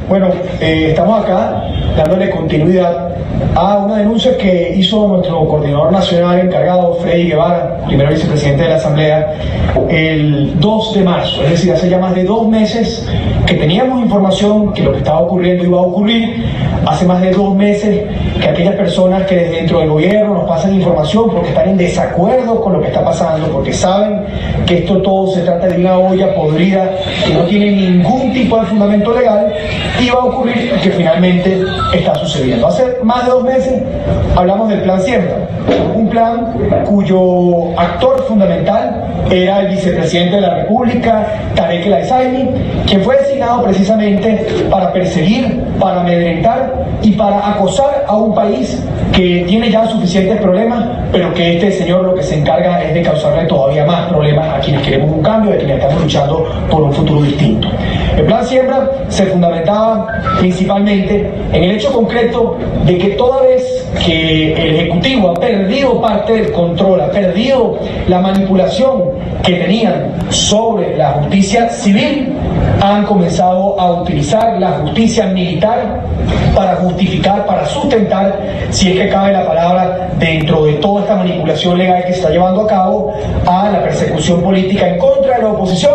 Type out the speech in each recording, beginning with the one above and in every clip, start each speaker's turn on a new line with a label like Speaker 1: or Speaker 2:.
Speaker 1: Bueno, estamos acá dándole continuidad a una denuncia que hizo nuestro coordinador nacional encargado, Freddy Guevara, primero vicepresidente de la Asamblea, el 2 de marzo, es decir, hace ya más de 2 meses que teníamos información que lo que estaba ocurriendo iba a ocurrir. Hace más de 2 meses que aquellas personas que desde dentro del gobierno nos pasan información porque están en desacuerdo con lo que está pasando, porque saben que esto todo se trata de una olla podrida que no tiene ningún tipo de fundamento legal, iba a ocurrir y que finalmente está sucediendo. Hace más de 2 meses hablamos del Plan Siembra, un plan cuyo actor fundamental era el vicepresidente de la República, Tarek El Aissami, quien fue designado precisamente para perseguir, para amedrentar y para acosar a un país que tiene ya suficientes problemas, pero que este señor lo que se encarga es de causarle todavía más problemas a quienes queremos un cambio, a quienes estamos luchando por un futuro distinto. El Plan Siembra se fundamentaba principalmente en el hecho concreto de que toda vez que el Ejecutivo ha perdido parte del control, ha perdido la manipulación que tenían sobre la justicia civil, han comenzado a utilizar la justicia militar para justificar, para sustentar, si es que cabe la palabra, dentro de toda esta manipulación legal que se está llevando a cabo, a la persecución política en contra de la oposición,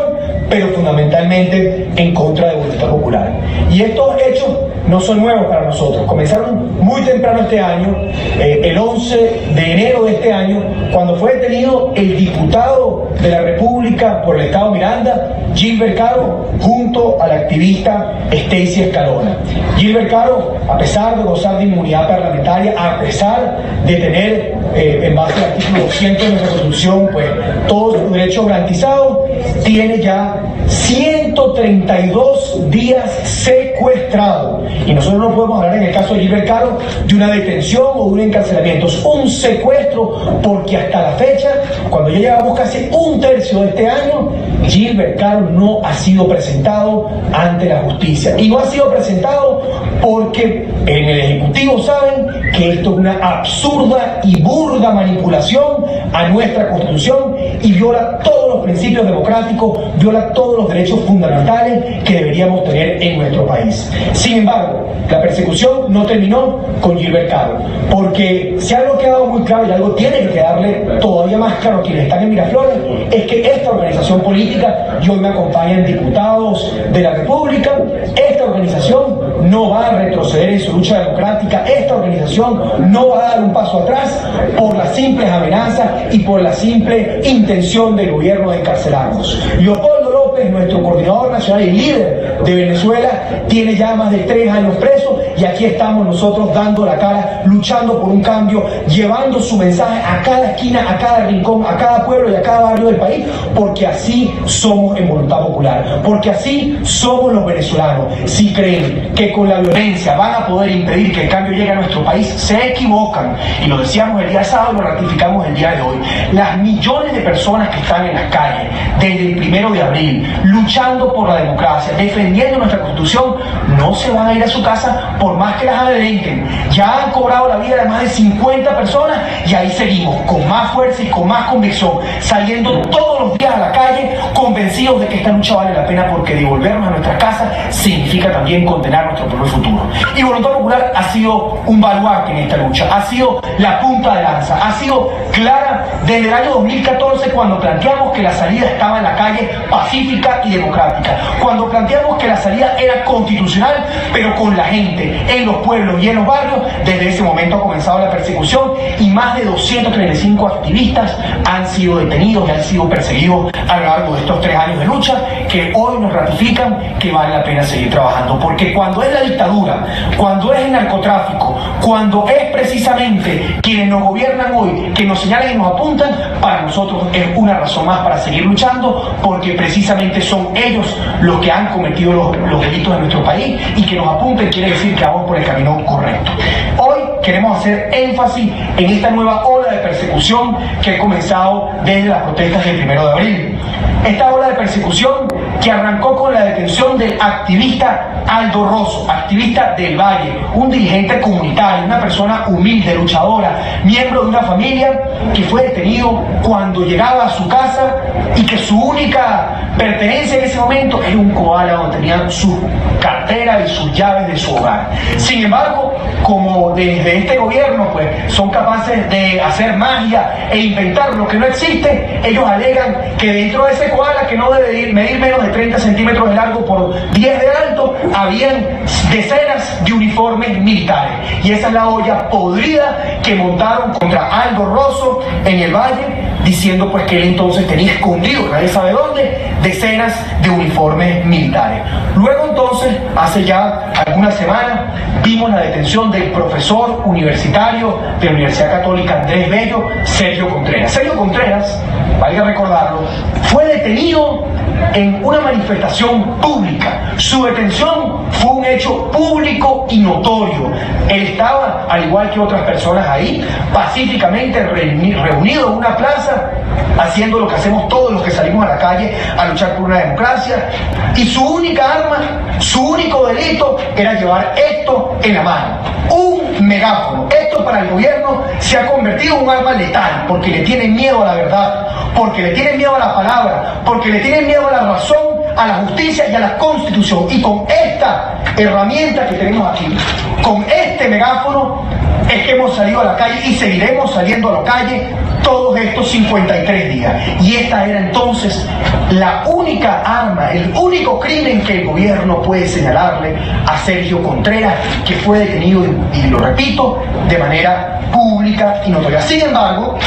Speaker 1: pero fundamentalmente en contra de Voluntad Popular. Y estos hechos no son nuevos para nosotros. Comenzaron muy temprano este año, el 11 de enero de este año, cuando fue detenido el diputado de la República por el Estado Miranda, Gilbert Caro, junto a la activista Stacy Escalona. Gilbert Caro, a pesar de gozar de inmunidad parlamentaria, a pesar de tener, en base al artículo 200 de nuestra Constitución, pues todos sus derechos garantizados, tiene ya 132 días secuestrado. Y nosotros no podemos hablar en el caso de Gilbert Caro de una detención o de un encarcelamiento, es un secuestro, porque hasta la fecha, cuando ya llevamos casi 1/3 de este año, Gilbert Caro no ha sido presentado ante la justicia. Y no ha sido presentado porque en el Ejecutivo saben que esto es una absurda y burda manipulación a nuestra Constitución y viola todos los principios democráticos, viola todos los derechos fundamentales que deberíamos tener en nuestro país. Sin embargo, la persecución no terminó con Gilbert Caro, porque si algo ha quedado muy claro y algo tiene que quedarle todavía más claro a quienes están en Miraflores, es que esta organización política, y hoy me acompañan diputados de la República, esta organización no va a retroceder en su lucha democrática, esta organización no va a dar un paso atrás por las simples amenazas y por la simple intención del gobierno de encarcelarnos. Leopoldo López, nuestro coordinador nacional y líder de Venezuela, tiene ya más de 3 años preso y aquí estamos nosotros dando la cara, luchando por un cambio, llevando su mensaje a cada esquina, a cada rincón, a cada pueblo y a cada barrio del país, porque así somos en Voluntad Popular, porque así somos los venezolanos. Si creen que con la violencia van a poder impedir que el cambio llegue a nuestro país, se equivocan. Y lo decíamos el día sábado y lo ratificamos el día de hoy. Las millones de personas que están en las calles desde el 1 de abril, luchando por la democracia, defendiendo nuestra Constitución, no se van a ir a su casa por más que las amedrenten. Ya han cobrado la vida de más de 50 personas y ahí seguimos, con más fuerza y con más convicción, saliendo todos los días a la calle, convencidos de que esta lucha vale la pena, porque devolvernos a nuestras casas significa también condenar nuestro propio futuro. Y Voluntad Popular ha sido un baluarte en esta lucha, ha sido la punta de lanza, ha sido clara desde el año 2014, cuando planteamos que la salida estaba en la calle, pacífica y democrática, cuando planteamos que la salida era constitucional, pero con la gente, en los pueblos y en los barrios. Desde ese momento ha comenzado la persecución y más de 235 activistas han sido detenidos y han sido perseguidos a lo largo de estos 3 años de lucha, que hoy nos ratifican que vale la pena seguir trabajando, porque cuando es la dictadura, cuando es el narcotráfico, cuando es precisamente quienes nos gobiernan hoy, que nos señalan y nos apuntan, para nosotros es una razón más para seguir luchando, porque precisamente son ellos los que han cometido los delitos de nuestro país, y que nos apunten quiere decir que vamos por el camino correcto. Hoy queremos hacer énfasis en esta nueva ola de persecución que ha comenzado desde las protestas del 1 de abril. Esta ola de persecución que arrancó con la detención del activista Aldo Rosso, activista del Valle, un dirigente comunitario, una persona humilde, luchadora, miembro de una familia que fue detenido cuando llegaba a su casa y que su única pertenencia en ese momento era un koala donde tenían su cartera y sus llaves de su hogar. Sin embargo, como desde este gobierno pues son capaces de hacer magia e inventar lo que no existe, ellos alegan que dentro de ese koala, que no debe medir menos de 30 centímetros de largo por 10 de alto, habían decenas de uniformes militares. Y esa es la olla podrida que montaron contra Aldo Rosso en el Valle, diciendo pues que él entonces tenía escondido, nadie sabe dónde, decenas de uniformes militares. Luego entonces, hace ya algunas semanas, vimos la detención del profesor universitario de la Universidad Católica Andrés Bello, Sergio Contreras. Sergio Contreras, valga recordarlo, fue detenido en una manifestación pública. Su detención fue un hecho público y notorio. Él estaba, al igual que otras personas ahí, pacíficamente reunido en una plaza, haciendo lo que hacemos todos los que salimos a la calle a luchar por una democracia, y su única arma, su único delito era llevar esto en la mano, un megáfono. Esto para el gobierno se ha convertido en un arma letal, porque le tienen miedo a la verdad, porque le tienen miedo a la palabra, porque le tienen miedo a la razón, a la justicia y a la Constitución. Y con esta herramienta que tenemos aquí, con este megáfono, es que hemos salido a la calle y seguiremos saliendo a la calle todos estos 53 días. Y esta era entonces la única arma, el único crimen que el gobierno puede señalarle a Sergio Contreras, que fue detenido, y lo repito, de manera pública y notoria. Sin embargo,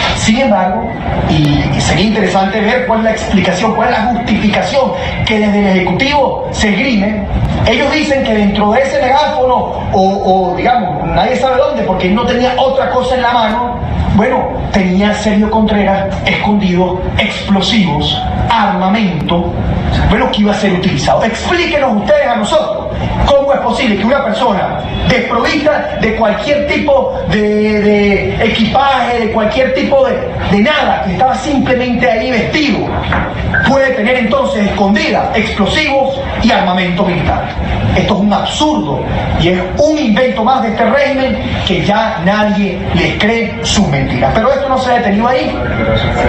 Speaker 1: y sería interesante ver cuál es la explicación, cuál es la justificación que desde el Ejecutivo se esgrime. Ellos dicen que dentro de ese megáfono, o digamos, nadie sabe dónde, porque no tenía otra cosa en la mano, bueno, tenía Sergio Contreras escondido explosivos, armamento, bueno, que iba a ser utilizado. Explíquenos ustedes a nosotros cómo es posible que una persona desprovista de cualquier tipo de equipaje, de cualquier tipo de nada, que estaba simplemente ahí vestido, puede tener entonces escondida explosivos y armamento militar. Esto es un absurdo y es un invento más de este régimen que ya nadie les cree sus mentiras. Pero esto no se ha detenido ahí.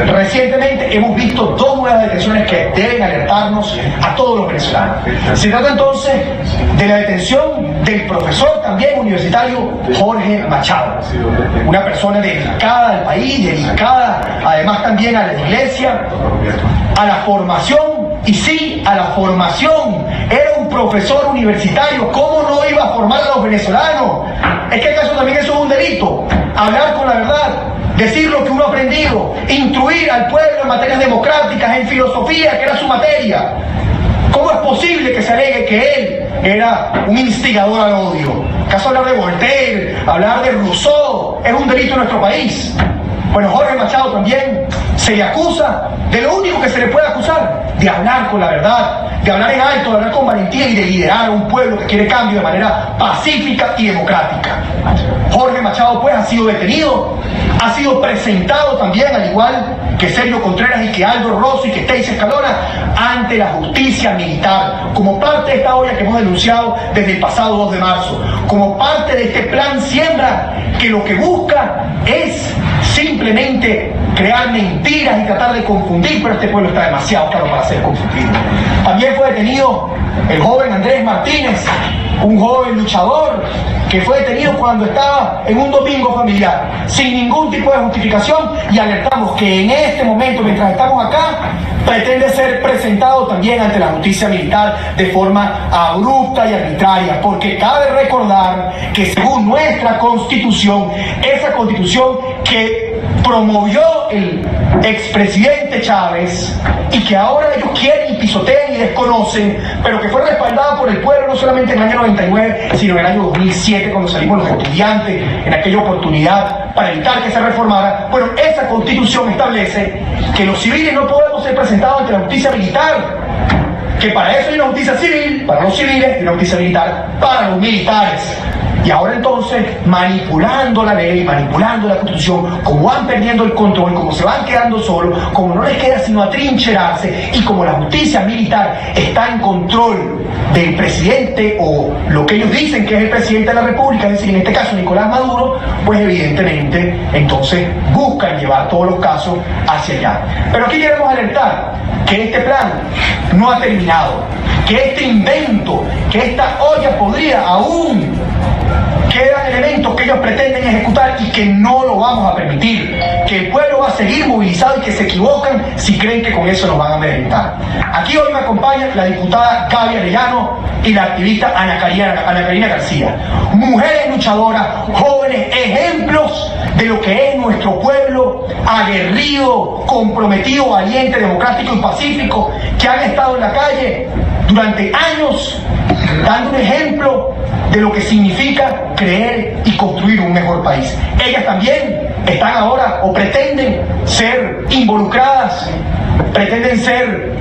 Speaker 1: Recientemente hemos visto dos nuevas detenciones que deben alertarnos a todos los venezolanos. Se trata entonces de la detención del profesor también universitario Jorge Machado, una persona dedicada al país, dedicada además también a la iglesia, a la formación, y sí, a la formación. Era un profesor universitario. ¿Cómo no iba a formar a los venezolanos? ¿Es que acaso también eso es un delito? Hablar con la verdad, decir lo que uno ha aprendido, instruir al pueblo en materias democráticas, en filosofía, que era su materia. ¿Cómo es posible que se alegue que él era un instigador al odio? ¿Acaso hablar de Voltaire, hablar de Rousseau es un delito en nuestro país? Bueno, Jorge Machado también se le acusa de lo único que se le puede acusar, de hablar con la verdad, de hablar en alto, de hablar con valentía y de liderar a un pueblo que quiere cambio de manera pacífica y democrática. Jorge Machado pues ha sido detenido, ha sido presentado también, al igual que Sergio Contreras y que Aldo Rosso y que Stacy Escalona, ante la justicia militar, como parte de esta olla que hemos denunciado desde el pasado 2 de marzo, como parte de este plan Siembra, que lo que busca es simplemente crear mentiras y tratar de confundir, pero este pueblo está demasiado claro para ser confundido. También fue detenido el joven Andrés Martínez, un joven luchador que fue detenido cuando estaba en un domingo familiar, sin ningún tipo de justificación, y alertamos que en este momento, mientras estamos acá, pretende ser presentado también ante la justicia militar de forma abrupta y arbitraria, porque cabe recordar que según nuestra Constitución, esa Constitución que promovió el expresidente Chávez y que ahora ellos quieren y pisotean y desconocen, pero que fue respaldada por el pueblo no solamente en el año 99, sino en el año 2007, cuando salimos los estudiantes en aquella oportunidad para evitar que se reformara. Bueno, esa Constitución establece que los civiles no podemos ser presentados ante la justicia militar, que para eso hay una justicia civil para los civiles y una justicia militar para los militares. Y ahora entonces, manipulando la ley, manipulando la Constitución, como van perdiendo el control, como se van quedando solos, como no les queda sino atrincherarse, y como la justicia militar está en control del presidente, o lo que ellos dicen que es el presidente de la República, es decir, en este caso Nicolás Maduro, pues evidentemente entonces buscan llevar todos los casos hacia allá. Pero aquí queremos alertar que este plan no ha terminado, que este invento, que esta olla podrida aún quedan elementos que ellos pretenden ejecutar y que no lo vamos a permitir, que el pueblo va a seguir movilizado y que se equivocan si creen que con eso nos van a amedrentar. Aquí hoy me acompañan la diputada Gaby Arellano y la activista Ana Karina García, mujeres luchadoras, jóvenes, ejemplos de lo que es nuestro pueblo aguerrido, comprometido, valiente, democrático y pacífico, que han estado en la calle durante años dando un ejemplo de lo que significa creer y construir un mejor país. Ellas también están ahora o pretenden ser involucradas, pretenden ser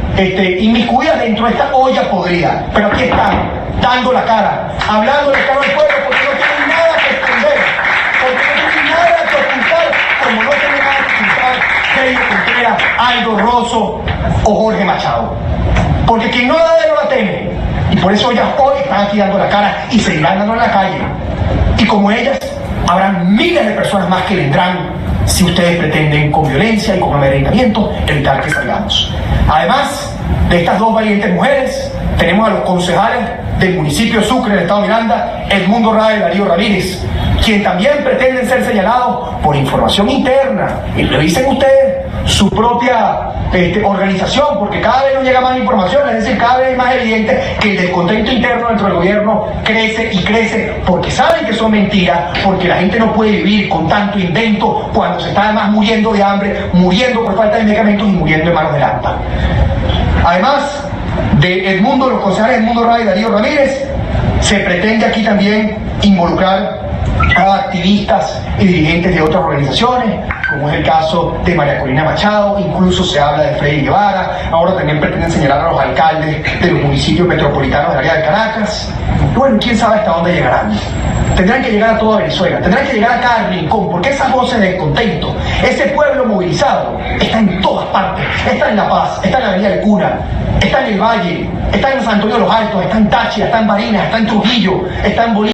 Speaker 1: inmiscuidas dentro de esta olla podrida, pero aquí están, dando la cara, hablando de cara al pueblo, porque no tienen nada que esconder, porque no tienen nada que ocultar, como no tienen nada que ocultar Félix Contreras, Aldo Rosso o Jorge Machado. Porque quien no da de lo la teme. Y por eso ellas hoy están aquí dando la cara y seguirán dando en la calle. Y como ellas, habrán miles de personas más que vendrán si ustedes pretenden con violencia y con amedrentamiento evitar que salgamos. Además de estas dos valientes mujeres, tenemos a los concejales del municipio de Sucre, del estado de Miranda, Edmundo Rada y Darío Ramírez, quien también pretenden ser señalados por información interna. Y revisen ustedes su propia organización, porque cada vez nos llega más información, es decir, cada vez es más evidente que el descontento interno dentro del gobierno crece y crece, porque saben que son mentiras, porque la gente no puede vivir con tanto invento cuando se está además muriendo de hambre, muriendo por falta de medicamentos y muriendo en manos del AMPA. Además de los concejales Edmundo Rada y Darío Ramírez, se pretende aquí también involucrar a activistas y dirigentes de otras organizaciones, como es el caso de María Corina Machado, incluso se habla de Freddy Guevara, ahora también pretenden señalar a los alcaldes de los municipios metropolitanos del área de Caracas. Y bueno, quién sabe hasta dónde llegarán. Tendrán que llegar a toda Venezuela, tendrán que llegar a cada rincón, porque esas voces de descontento, ese pueblo movilizado, está en todas partes, está en La Paz, está en la Avenida del Cura, está en el Valle, está en San Antonio de los Altos, está en Táchira, está en Barinas, está en Trujillo, está en Bolivia.